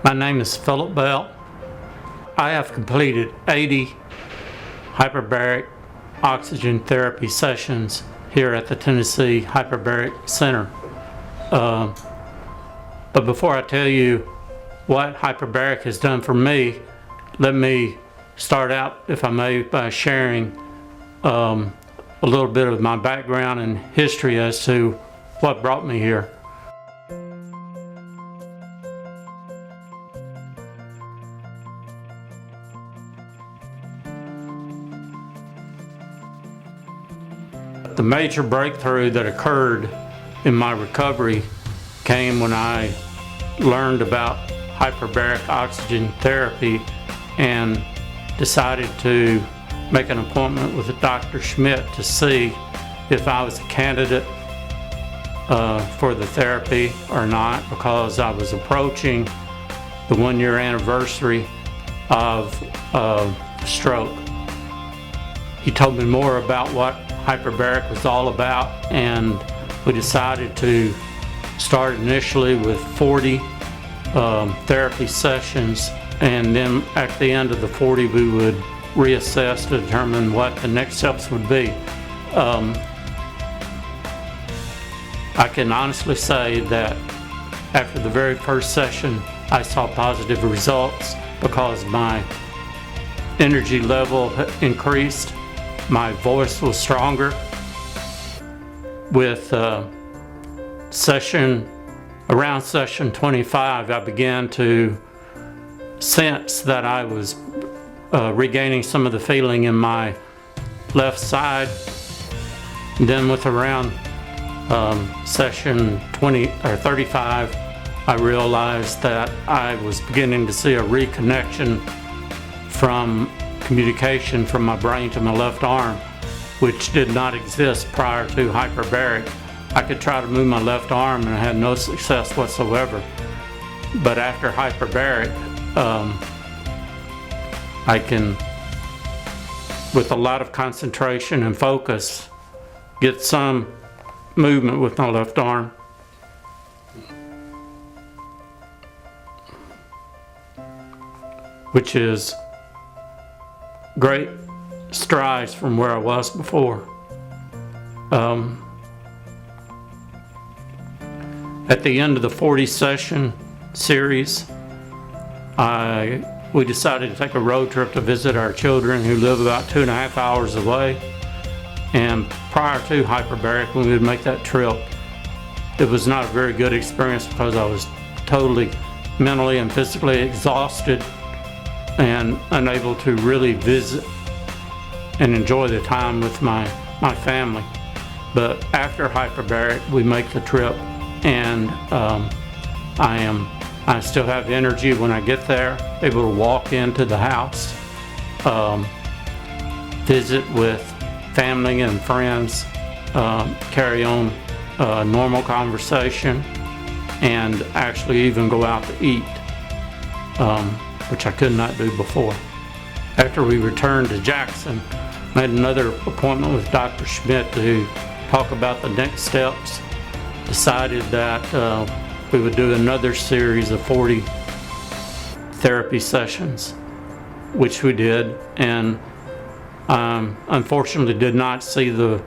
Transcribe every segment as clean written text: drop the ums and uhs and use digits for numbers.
My name is Phillip. I have completed 80 hyperbaric oxygen therapy sessions here at the Tennessee Hyperbaric Center. But before I tell you what hyperbaric has done for me, let me start out, if I may, by sharing a little bit of my background and history as to what brought me here. The major breakthrough that occurred in my recovery came when I learned about hyperbaric oxygen therapy and decided to make an appointment with Dr. Schmidt to see if I was a candidate for the therapy or not, because I was approaching the 1-year anniversary of stroke. He told me more about what hyperbaric was all about, and we decided to start initially with 40 therapy sessions, and then at the end of the 40 we would reassess to determine what the next steps would be. I can honestly say that after the very first session I saw positive results because my energy level increased, my voice was stronger. With around session 25, I began to sense that I was regaining some of the feeling in my left side. Then with around session 20 or 35, I realized that I was beginning to see a reconnection from communication from my brain to my left arm, which did not exist prior to hyperbaric. I could try to move my left arm and I had no success whatsoever. But after hyperbaric, I can, with a lot of concentration and focus, get some movement with my left arm. Which is great strides from where I was before. At the end of the 40 session series, we decided to take a road trip to visit our children who live about 2.5 hours away. And prior to hyperbaric, when we would make that trip, it was not a very good experience because I was totally mentally and physically exhausted and unable to really visit and enjoy the time with my family. But after hyperbaric, we make the trip, and I still have energy when I get there, able to walk into the house, visit with family and friends, carry on normal conversation, and actually even go out to eat, which I could not do before. After we returned to Jackson, made another appointment with Dr. Schmidt to talk about the next steps. Decided that we would do another series of 40 therapy sessions, which we did, and unfortunately did not see the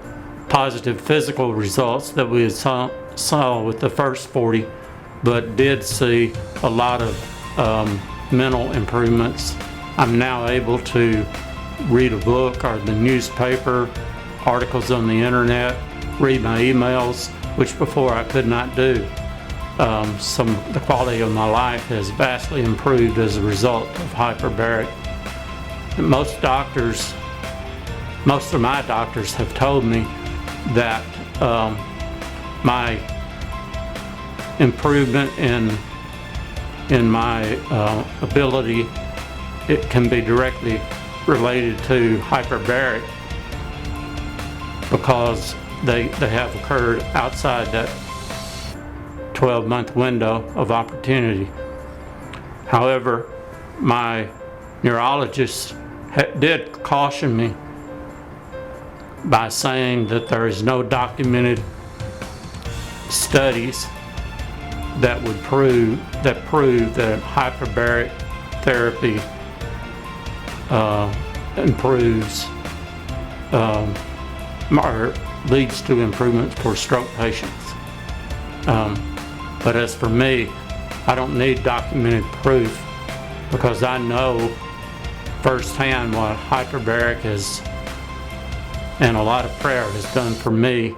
positive physical results that we had saw with the first 40, but did see a lot of mental improvements. I'm now able to read a book or the newspaper, articles on the internet, read my emails, which before I could not do. The quality of my life has vastly improved as a result of hyperbaric. Most of my doctors have told me that my improvement in my ability, it can be directly related to hyperbaric because they have occurred outside that 12-month window of opportunity. However, my neurologist did caution me by saying that there is no documented studies that prove that hyperbaric therapy improves or leads to improvements for stroke patients. But as for me, I don't need documented proof, because I know firsthand what hyperbaric is, and a lot of prayer has done for me